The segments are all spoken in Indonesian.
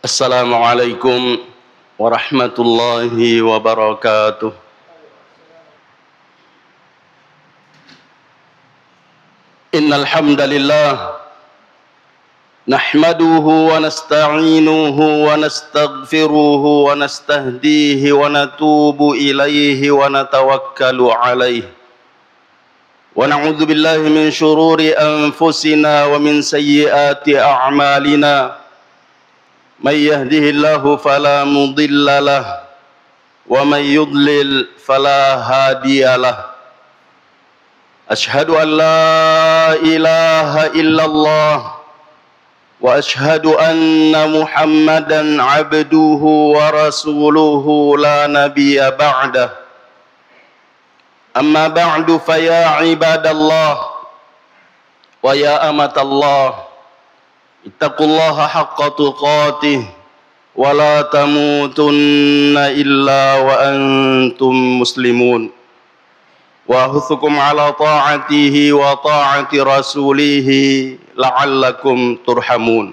Assalamualaikum warahmatullahi wabarakatuh. Innal hamdalillah nahmaduhu wa nasta'inuhu wa nastaghfiruhu wa nastahdihi wa natubu ilaihi wa natawakkalu alaihi. Wa na'udzu billahi min syururi anfusina wa min sayyiati a'malina. May yahdihillahu fala mudilla lahu wa may yudlil fala hadiyalah. Ashhadu an la ilaha illallah wa ashhadu anna Muhammadan abduhu wa rasuluhu la nabiyya ba'dah. Amma ba'du fa ya ibadallah wa ya amatallah, ittaqullaha haqqa tuqatih wa la tamutunna illa wa antum muslimun. Wa ahuthukum ala ta'atihi wa ta'ati rasulihi la'allakum turhamun.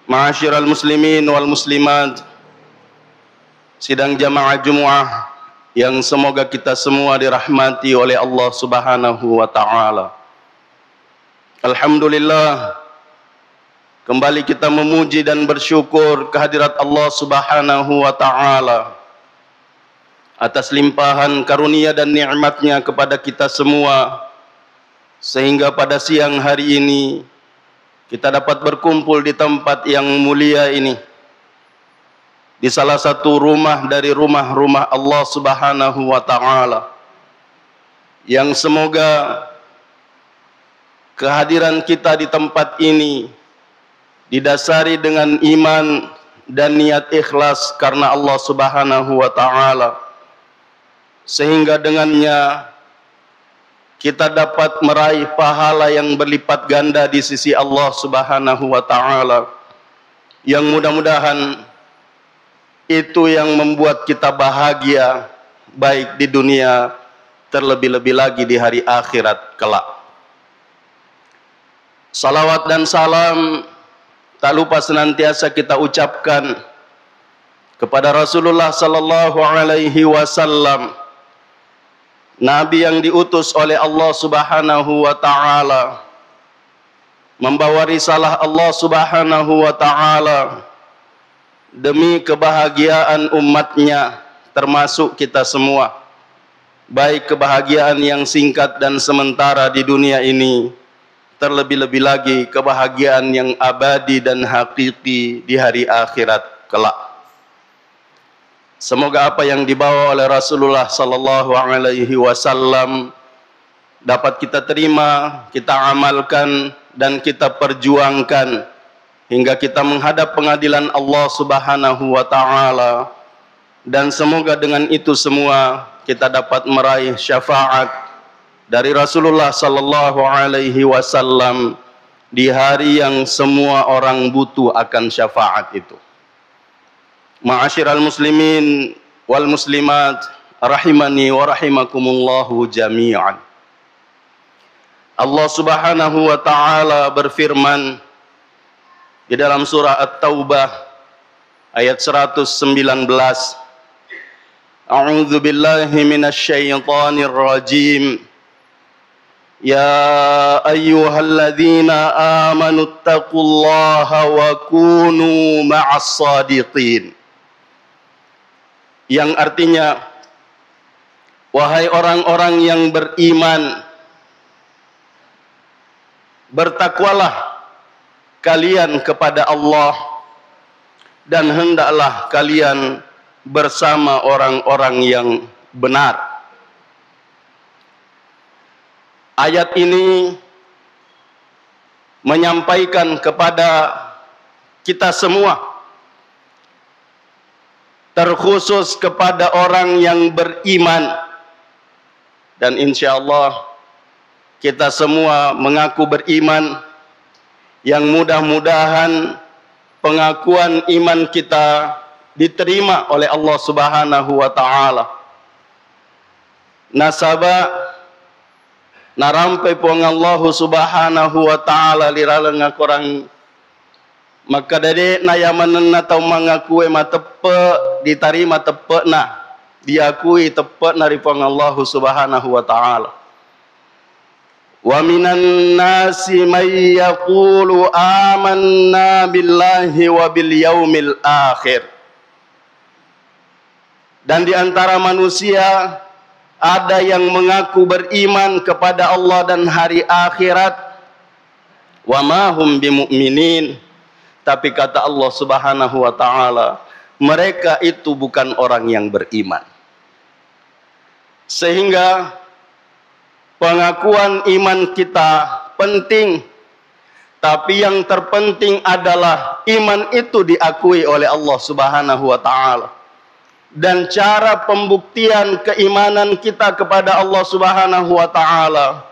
Ma'asyiral muslimin wal muslimat, sidang jamaah Jumat yang semoga kita semua dirahmati oleh Allah Subhanahu wa taala. Alhamdulillah, kembali kita memuji dan bersyukur kehadirat Allah Subhanahu wa taala atas limpahan karunia dan nikmatnya kepada kita semua, sehingga pada siang hari ini kita dapat berkumpul di tempat yang mulia ini, di salah satu rumah dari rumah-rumah Allah Subhanahu wa taala, yang semoga kehadiran kita di tempat ini didasari dengan iman dan niat ikhlas karena Allah Subhanahu wa taala, sehingga dengannya kita dapat meraih pahala yang berlipat ganda di sisi Allah Subhanahu wa taala, yang mudah-mudahan itu yang membuat kita bahagia baik di dunia, terlebih-lebih lagi di hari akhirat kelak. Salawat dan salam tak lupa senantiasa kita ucapkan kepada Rasulullah sallallahu alaihi wasallam, Nabi yang diutus oleh Allah Subhanahu wa taala, membawa risalah Allah Subhanahu wa taala demi kebahagiaan umatnya, termasuk kita semua, baik kebahagiaan yang singkat dan sementara di dunia ini, terlebih-lebih lagi kebahagiaan yang abadi dan hakiki di hari akhirat kelak. Semoga apa yang dibawa oleh Rasulullah sallallahu alaihi wasallam dapat kita terima, kita amalkan dan kita perjuangkan hingga kita menghadap pengadilan Allah Subhanahu wa taala, dan semoga dengan itu semua kita dapat meraih syafaat dari Rasulullah sallallahu alaihi wasallam di hari yang semua orang butuh akan syafaat itu. Ma'asyiral muslimin wal muslimat, rahimani wa rahimakumullahu jami'an. Allah Subhanahu wa taala berfirman di dalam surah At-Taubah ayat 119, A'udzu billahi minasyaitonir rajim. Ya ayyuhalladzina amanu taqullaha wa kunu ma'as shadiqin. Yang artinya, wahai orang-orang yang beriman, bertakwalah kalian kepada Allah dan hendaklah kalian bersama orang-orang yang benar. Ayat ini menyampaikan kepada kita semua, terkhusus kepada orang yang beriman, dan insya Allah kita semua mengaku beriman, yang mudah-mudahan pengakuan iman kita diterima oleh Allah Subhanahu wa taala. Nasaba narampai puang Allah subhanahu wa ta'ala liralang korang maka dede na yamanan na tau mangakue matepe ditarima tepe na diakui tepe na puang Allah subhanahu wa ta'ala. Wa minan nasi may yaqulu amanna billahi wa bil yaumil akhir. Dan di antara manusia ada yang mengaku beriman kepada Allah dan hari akhirat. Wa ma hum bimu'minin. Tapi kata Allah subhanahu wa ta'ala, mereka itu bukan orang yang beriman. Sehingga pengakuan iman kita penting. Tapi yang terpenting adalah iman itu diakui oleh Allah subhanahu wa ta'ala. Dan cara pembuktian keimanan kita kepada Allah subhanahu wa ta'ala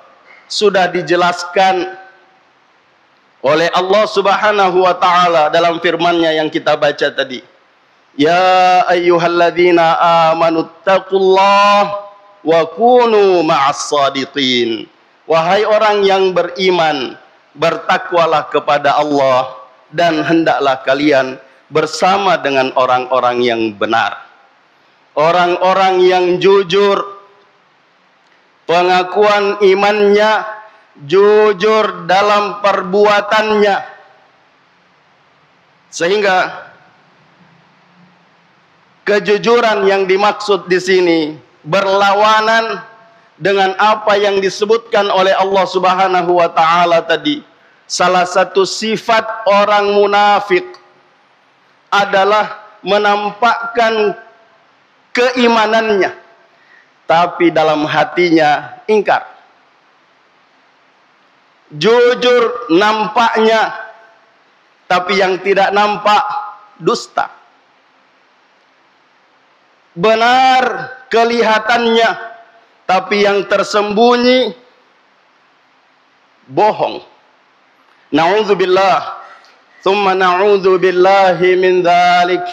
sudah dijelaskan oleh Allah subhanahu wa ta'ala dalam firman-Nya yang kita baca tadi. Ya ayyuhalladzina amanu taqullah wa kunu ma'as sadiqin. Wahai orang yang beriman, bertakwalah kepada Allah dan hendaklah kalian bersama dengan orang-orang yang benar. Orang-orang yang jujur, pengakuan imannya, jujur dalam perbuatannya. Sehingga kejujuran yang dimaksud di sini berlawanan dengan apa yang disebutkan oleh Allah Subhanahu wa taala tadi. Salah satu sifat orang munafik adalah menampakkan keimanannya, tapi dalam hatinya ingkar. Jujur nampaknya, tapi yang tidak nampak dusta. Benar kelihatannya, tapi yang tersembunyi bohong. Na'udzubillah, thumma na'udzubillahi min dzalik.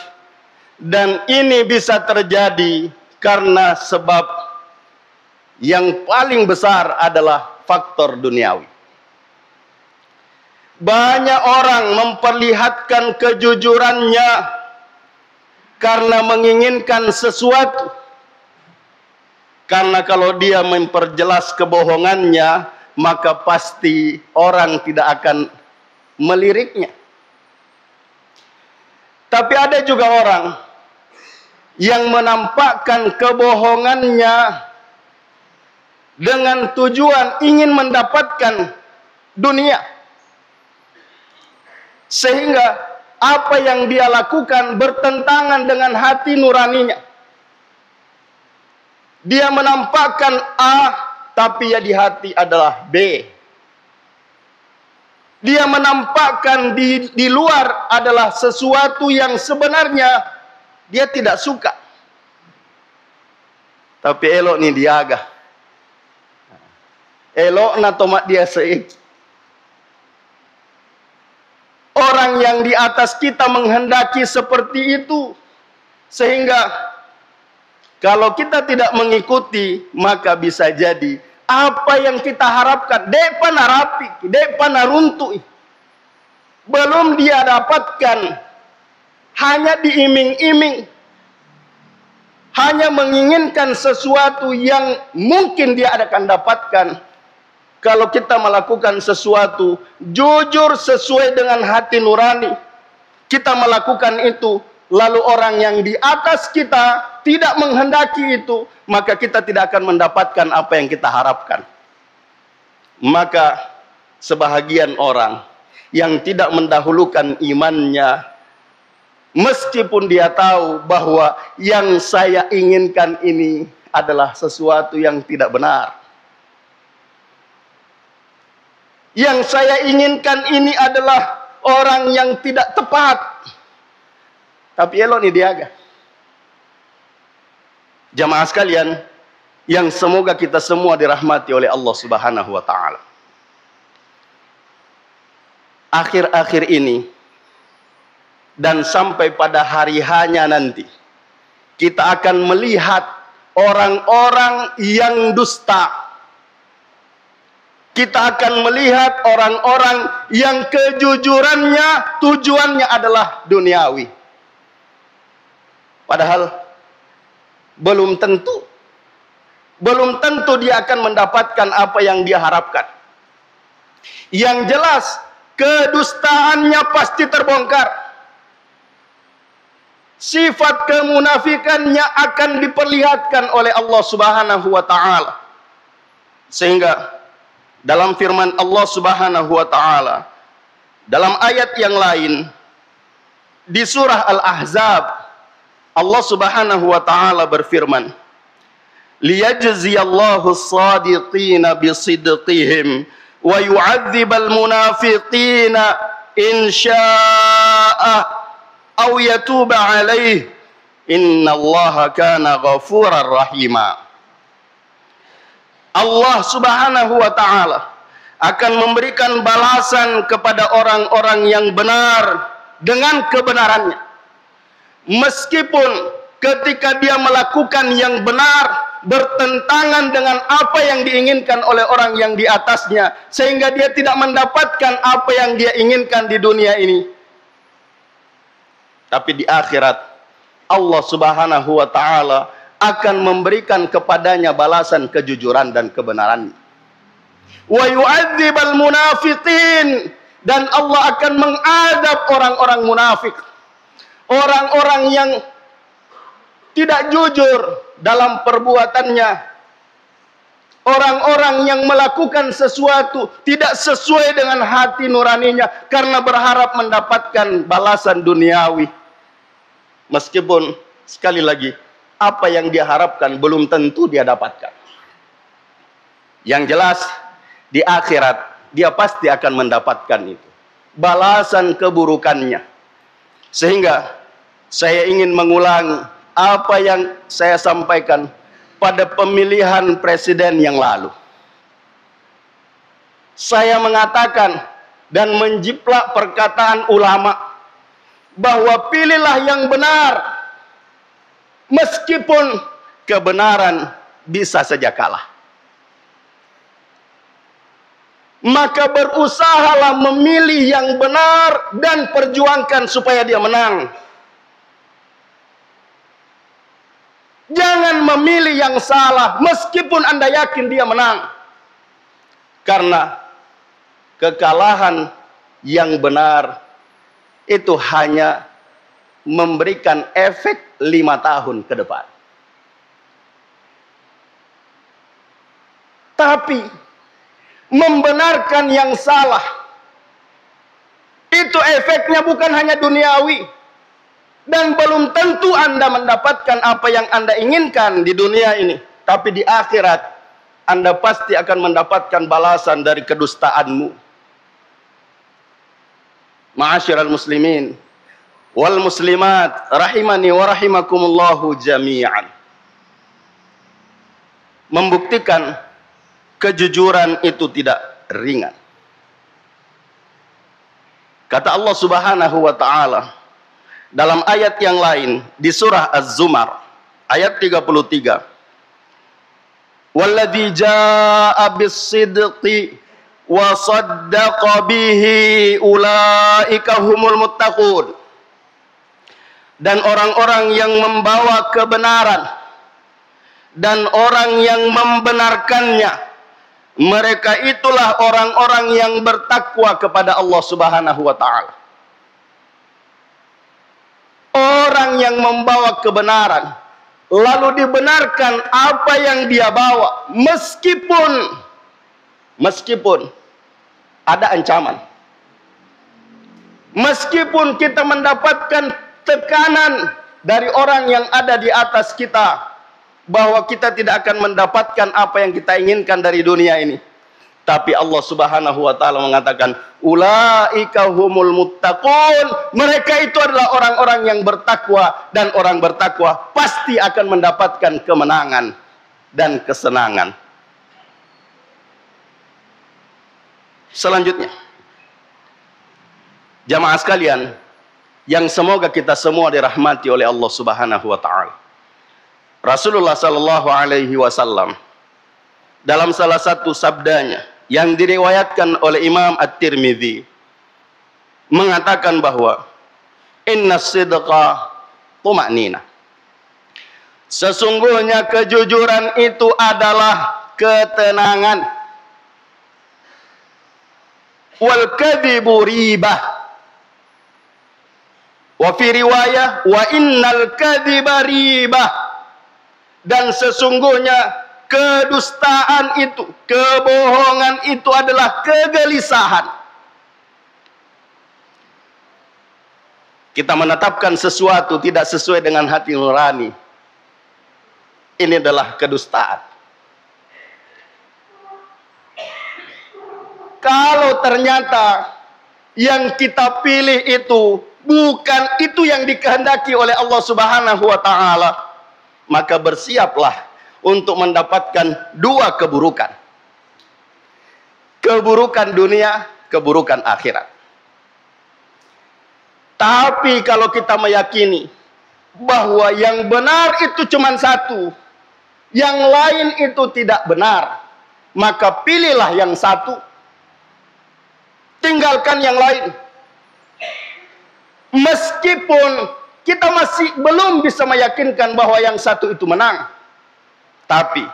Dan ini bisa terjadi karena sebab yang paling besar adalah faktor duniawi. Banyak orang memperlihatkan kejujurannya karena menginginkan sesuatu. Karena kalau dia memperjelas kebohongannya, maka pasti orang tidak akan meliriknya. Tapi ada juga orang yang menampakkan kebohongannya dengan tujuan ingin mendapatkan dunia. Sehingga apa yang dia lakukan bertentangan dengan hati nuraninya. Dia menampakkan A, tapi ya di hati adalah B. Dia menampakkan di luar adalah sesuatu yang sebenarnya dia tidak suka. Tapi elok ni diaga. Elok na tomat dia seik. Orang yang di atas kita menghendaki seperti itu. Sehingga kalau kita tidak mengikuti, maka bisa jadi apa yang kita harapkan, depa narapi, depa naruntu, belum dia dapatkan, hanya diiming-iming, hanya menginginkan sesuatu yang mungkin dia akan dapatkan. Kalau kita melakukan sesuatu jujur sesuai dengan hati nurani, kita melakukan itu, lalu orang yang di atas kita tidak menghendaki itu, maka kita tidak akan mendapatkan apa yang kita harapkan. Maka sebahagian orang yang tidak mendahulukan imannya, meskipun dia tahu bahwa yang saya inginkan ini adalah sesuatu yang tidak benar. Yang saya inginkan ini adalah orang yang tidak tepat. Tapi elok ni diaga. Jamaah sekalian, yang semoga kita semua dirahmati oleh Allah Subhanahu wa taala. Akhir-akhir ini dan sampai pada hari hanya nanti, kita akan melihat orang-orang yang dusta, kita akan melihat orang-orang yang kejujurannya, tujuannya adalah duniawi. Padahal belum tentu dia akan mendapatkan apa yang dia harapkan. Yang jelas, kedustaannya pasti terbongkar. Sifat kemunafikannya akan diperlihatkan oleh Allah Subhanahu wa ta'ala. Sehingga dalam firman Allah Subhanahu wa ta'ala, dalam ayat yang lain di surah Al-Ahzab, Allah Subhanahu wa ta'ala berfirman, liyajziyallahu as-sadiqina bisidqihim wa yu'adzibal munafiqina in syaa'a aw yatuba 'alaih innallaha kana ghafurar rahima. Allah Subhanahu wa ta'ala akan memberikan balasan kepada orang-orang yang benar dengan kebenarannya. Meskipun ketika dia melakukan yang benar bertentangan dengan apa yang diinginkan oleh orang yang di atasnya, sehingga dia tidak mendapatkan apa yang dia inginkan di dunia ini. Tapi di akhirat Allah Subhanahu wa ta'ala akan memberikan kepadanya balasan kejujuran dan kebenaran. Wa yu'adzibal munafiqin, dan Allah akan mengadab orang-orang munafik, orang-orang yang tidak jujur dalam perbuatannya, orang-orang yang melakukan sesuatu tidak sesuai dengan hati nuraninya karena berharap mendapatkan balasan duniawi. Meskipun sekali lagi apa yang dia harapkan belum tentu dia dapatkan. Yang jelas di akhirat dia pasti akan mendapatkan itu, balasan keburukannya. Sehingga saya ingin mengulangi apa yang saya sampaikan pada pemilihan presiden yang lalu. Saya mengatakan dan menjiplak perkataan ulama bahwa pilihlah yang benar, meskipun kebenaran bisa saja kalah. Maka berusahalah memilih yang benar dan perjuangkan supaya dia menang. Jangan memilih yang salah meskipun Anda yakin dia menang. Karena kekalahan yang benar itu hanya memberikan efek 5 tahun ke depan. Tapi membenarkan yang salah itu efeknya bukan hanya duniawi, dan belum tentu Anda mendapatkan apa yang Anda inginkan di dunia ini, tapi di akhirat Anda pasti akan mendapatkan balasan dari kedustaanmu. Ma'asyiral muslimin wal muslimat rahimani wa rahimakumullahu jami'an. Membuktikan kejujuran itu tidak ringan. Kata Allah Subhanahu wa ta'ala dalam ayat yang lain di surah Az-Zumar ayat 33, walladzi jaa'a bis-sidqi wa saddaqa bihi ulaika humul muttaqun. Dan orang-orang yang membawa kebenaran dan orang yang membenarkannya, mereka itulah orang-orang yang bertakwa kepada Allah Subhanahu wa ta'ala. Orang yang membawa kebenaran lalu dibenarkan apa yang dia bawa, meskipun ada ancaman, meskipun kita mendapatkan tekanan dari orang yang ada di atas kita bahwa kita tidak akan mendapatkan apa yang kita inginkan dari dunia ini. Tapi Allah Subhanahu wa ta'ala mengatakan ulaika humul muttaqun, mereka itu adalah orang-orang yang bertakwa, dan orang bertakwa pasti akan mendapatkan kemenangan dan kesenangan. Selanjutnya, jamaah sekalian yang semoga kita semua dirahmati oleh Allah Subhanahu wa ta'ala, Rasulullah sallallahu alaihi wasallam dalam salah satu sabdanya yang diriwayatkan oleh Imam At-Tirmidzi mengatakan bahwa inna sidqa tuma'nina. Sesungguhnya kejujuran itu adalah ketenangan. Wal kadhibu ribah. Wa fi riwayah wa innal kadhiba ribah. Dan sesungguhnya kedustaan itu, kebohongan itu adalah kegelisahan. Kita menetapkan sesuatu tidak sesuai dengan hati nurani. Ini adalah kedustaan. Kalau ternyata yang kita pilih itu bukan itu yang dikehendaki oleh Allah Subhanahu wa taala, maka bersiaplah untuk mendapatkan dua keburukan. Keburukan dunia, keburukan akhirat. Tapi kalau kita meyakini bahwa yang benar itu cuma satu, yang lain itu tidak benar, maka pilihlah yang satu, tinggalkan yang lain. Meskipun kita masih belum bisa meyakinkan bahwa yang satu itu menang, tapi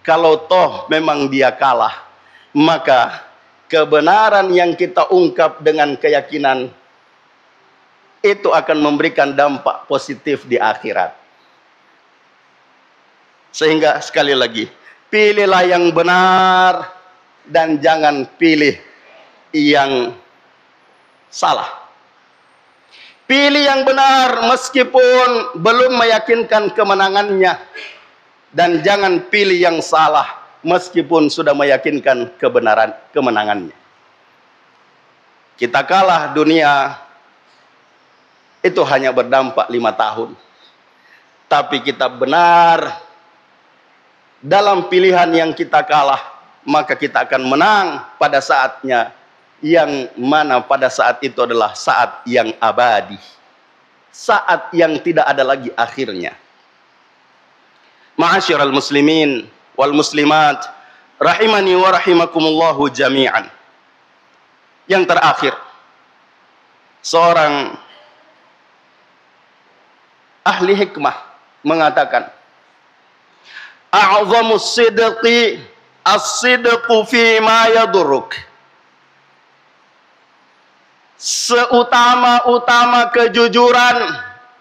kalau toh memang dia kalah, maka kebenaran yang kita ungkap dengan keyakinan itu akan memberikan dampak positif di akhirat. Sehingga sekali lagi, pilihlah yang benar dan jangan pilih yang salah. Pilih yang benar meskipun belum meyakinkan kemenangannya, dan jangan pilih yang salah meskipun sudah meyakinkan kemenangannya. Kita kalah dunia itu hanya berdampak 5 tahun. Tapi kita benar dalam pilihan yang kita kalah, maka kita akan menang pada saatnya, yang mana pada saat itu adalah saat yang abadi, saat yang tidak ada lagi akhirnya. Ma'asyiral muslimin wal muslimat rahimani wa rahimakumullahu jami'an. Yang terakhir, seorang ahli hikmah mengatakan, a'zamus sidqi as-sidqu fi ma yadurruk. Seutama-utama kejujuran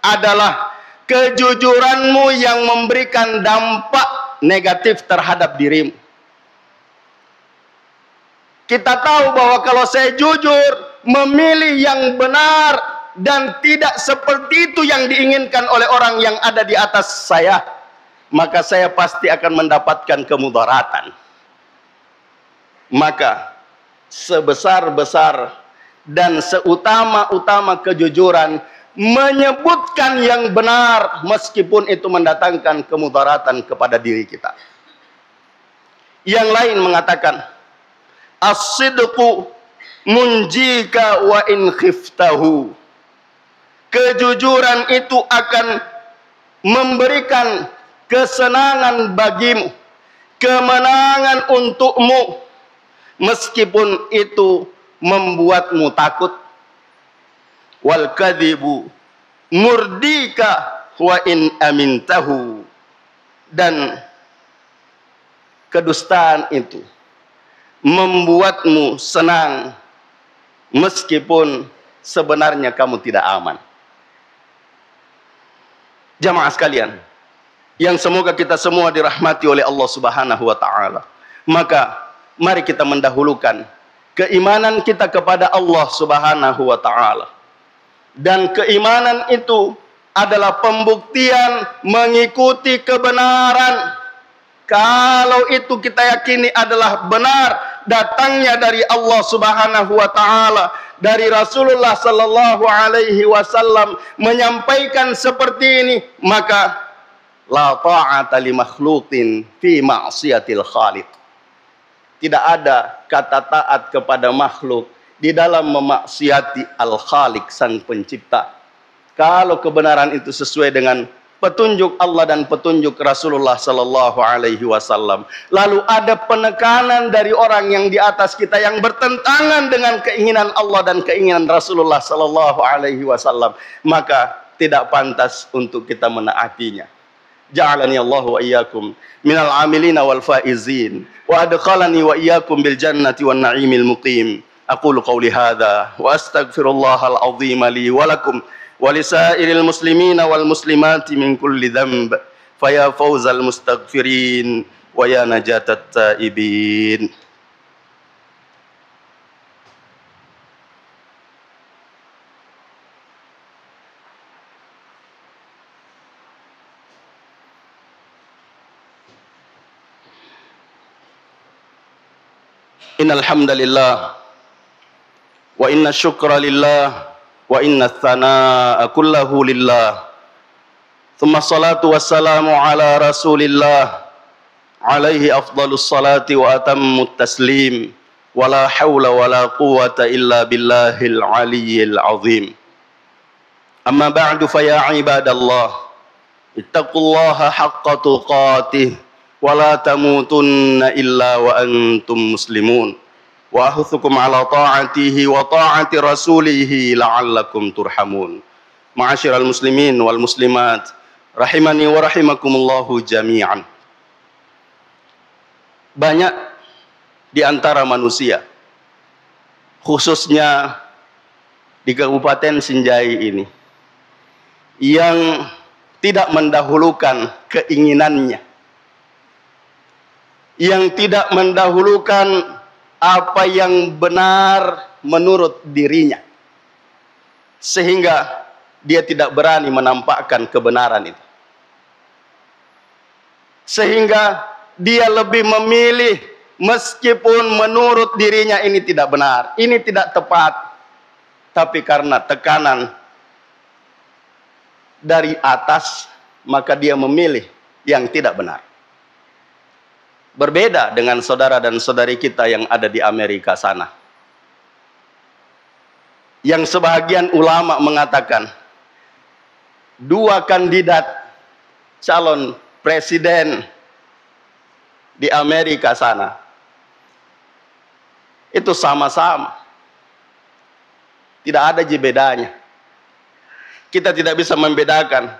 adalah kejujuranmu yang memberikan dampak negatif terhadap dirimu. Kita tahu bahwa kalau saya jujur, memilih yang benar dan tidak seperti itu yang diinginkan oleh orang yang ada di atas saya, maka saya pasti akan mendapatkan kemudaratan. Maka sebesar-besar dan seutama-utama kejujuran menyebutkan yang benar meskipun itu mendatangkan kemudaratan kepada diri kita. Yang lain mengatakan, as-sidqu munjika wa in khiftahu. Kejujuran itu akan memberikan kesenangan bagimu, kemenangan untukmu, meskipun itu membuatmu takut. Wal kadhibu murdika wa in amintahu. Dan kedustaan itu membuatmu senang meskipun sebenarnya kamu tidak aman. Jamaah sekalian, yang semoga kita semua dirahmati oleh Allah Subhanahu wa taala, maka mari kita mendahulukan keimanan kita kepada Allah Subhanahu wa taala. Dan keimanan itu adalah pembuktian mengikuti kebenaran. Kalau itu kita yakini adalah benar, datangnya dari Allah Subhanahu wa taala, dari Rasulullah sallallahu alaihi wasallam menyampaikan seperti ini, maka la ta'ata li makhluqin fi ma'siyatil khaliq. Tidak ada kata taat kepada makhluk di dalam memaksiati Al-Khaliq, sang pencipta. Kalau kebenaran itu sesuai dengan petunjuk Allah dan petunjuk Rasulullah sallallahu alaihi wasallam. Lalu ada penekanan dari orang yang di atas kita yang bertentangan dengan keinginan Allah dan keinginan Rasulullah sallallahu alaihi wasallam, maka tidak pantas untuk kita menaatinya. Ja'alani Allah wa iyyakum minal amilina wal faizin wa adkhalani wa iyyakum bil jannati wan na'imil muqim. Aqulu qawli hadza wa astaghfirullahal azim li wa lakum ولسائر المسلمين والمسلمات من كل ذنب فيا فوز المستغفرين ويا نجاة التائبين. Innal hamdalillah wa inna syukra lillah wa inna tsanaa'a kullahu lillah. Tsumma salatu wassalamu ala Rasulillah alaihi afdhalus salati wa atammut taslim. Wala haula wala quwwata illa billahil aliyyil azim. Amma ba'du fa ya ibadallah, ittaqullaha haqqa tuqatih wa la tamutunna illa wa antum muslimun. Wa ahuthukum ala ta'atihi wa ta'ati rasulihi la'allakum turhamun. Ma'asyiral muslimin wal muslimat rahimani wa rahimakumullahu jami'an. Banyak di antara manusia, khususnya di Kabupaten Sinjai ini, yang tidak mendahulukan keinginannya, yang tidak mendahulukan apa yang benar menurut dirinya, sehingga dia tidak berani menampakkan kebenaran itu, sehingga dia lebih memilih meskipun menurut dirinya ini tidak benar, ini tidak tepat, tapi karena tekanan dari atas maka dia memilih yang tidak benar. Berbeda dengan saudara dan saudari kita yang ada di Amerika sana, yang sebahagian ulama mengatakan dua kandidat calon presiden di Amerika sana itu sama-sama, tidak ada bedanya. Kita tidak bisa membedakan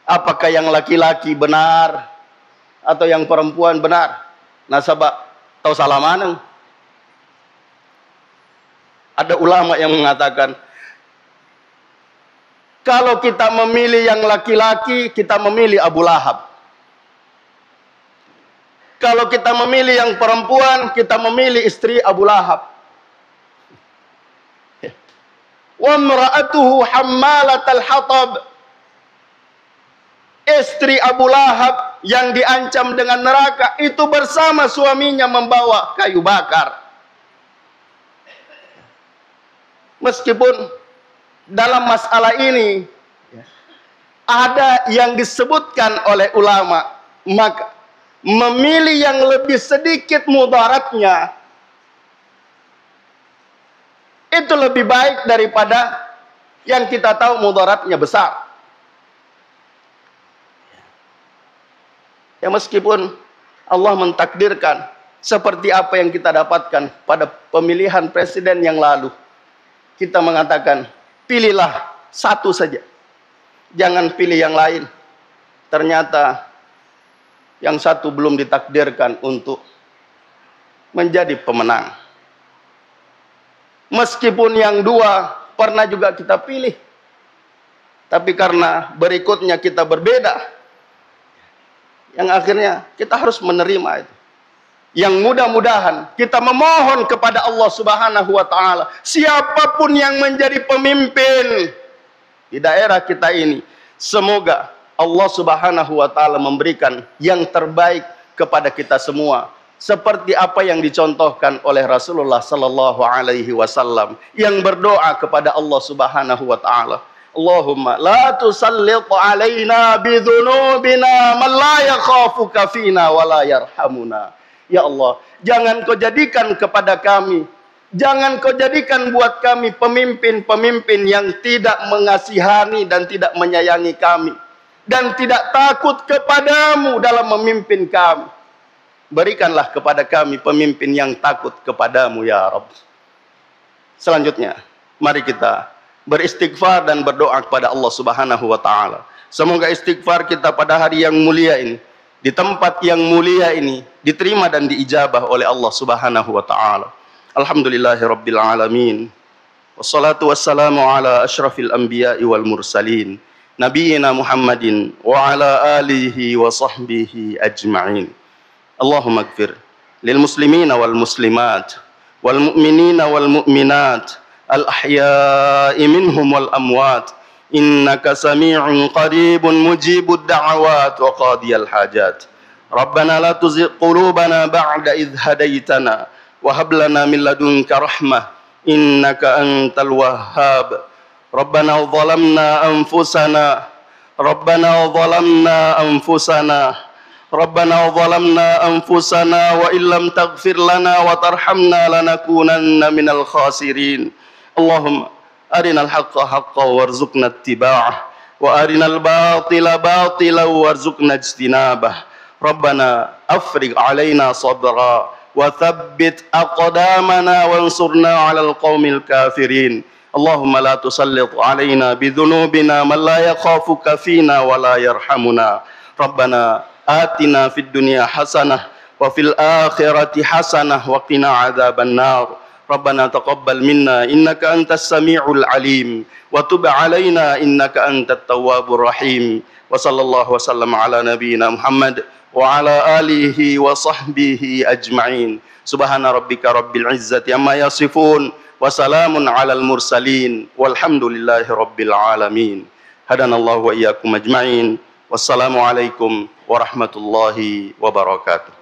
apakah yang laki-laki benar atau yang perempuan benar. Nasabah tahu salah mana? Ada ulama yang mengatakan kalau kita memilih yang laki-laki, kita memilih Abu Lahab. Kalau kita memilih yang perempuan, kita memilih istri Abu Lahab. Wa imra'atuhu hammalatal hatab. Istri Abu Lahab yang diancam dengan neraka itu bersama suaminya membawa kayu bakar. Meskipun dalam masalah ini ada yang disebutkan oleh ulama, maka memilih yang lebih sedikit mudaratnya itu lebih baik daripada yang kita tahu mudaratnya besar. Ya, meskipun Allah mentakdirkan seperti apa yang kita dapatkan pada pemilihan presiden yang lalu, kita mengatakan pilihlah satu saja, jangan pilih yang lain. Ternyata yang satu belum ditakdirkan untuk menjadi pemenang. Meskipun yang dua pernah juga kita pilih, tapi karena berikutnya kita berbeda, yang akhirnya kita harus menerima itu. Yang mudah-mudahan kita memohon kepada Allah Subhanahu wa taala, siapapun yang menjadi pemimpin di daerah kita ini, semoga Allah Subhanahu wa taala memberikan yang terbaik kepada kita semua, seperti apa yang dicontohkan oleh Rasulullah sallallahu alaihi wasallam yang berdoa kepada Allah Subhanahu wa taala, Allahumma la tusallit alaina bidhunubina man la yakhafuka fina wa la yarhamuna. Ya Allah, jangan kau jadikan kepada kami, jangan kau jadikan buat kami pemimpin-pemimpin yang tidak mengasihani dan tidak menyayangi kami, dan tidak takut kepadamu dalam memimpin kami. Berikanlah kepada kami pemimpin yang takut kepadamu ya Rabb. Selanjutnya, mari kita beristighfar dan berdoa kepada Allah Subhanahu wa taala. Semoga istighfar kita pada hari yang mulia ini, di tempat yang mulia ini, diterima dan diijabah oleh Allah Subhanahu wa taala. Alhamdulillahirabbil alamin. Wassalatu wassalamu ala asyrafil anbiya'i wal mursalin, nabiyina Muhammadin wa ala alihi wa sahbihi ajma'in. Allahumma ighfir lil muslimina wal muslimat wal mu'minina wal mu'minat al ahya'i minhum wal amwat, innaka sami'un qaribun mujibud da'awat wa qadiyal hajat. Rabbana la tuzigh qulubana ba'da idh hadaitana wa hab lana min ladunka rahmah innaka antal wahhab. Rabbana zalamna anfusana Rabbana zalamna anfusana wa illam taghfir lana wa tarhamna lanakunanna minal khasirin. Allahumma arinal haqqa haqqan warzuqna ittiba'ah wa arinal batila batilan warzuqna ijtinabah. Rabbana afrigh alaina sabra wa thabbit aqdamana wansurna 'alal qaumil kafirin. Allahumma la tusallit alaina bidhunubina man la yakhafuka fina wa la yarhamuna. Rabbana atina fid dunya hasanah wa fil akhirati hasanah wa qina adzaban nar. Rabbana taqabbal minna innaka antas samiul alim wa tub alaina innaka antat tawwabur rahim. Wa sallallahu wasallam ala nabiyyina Muhammad wa ala alihi wa sahbihi ajma'in. Subhana rabbika rabbil izzati amma yasifun wa salamun alal mursalin walhamdulillahi rabbil alamin. Hadanallahu wa iyyakum ajma'in. Wassalamu alaikum warahmatullahi wabarakatuh.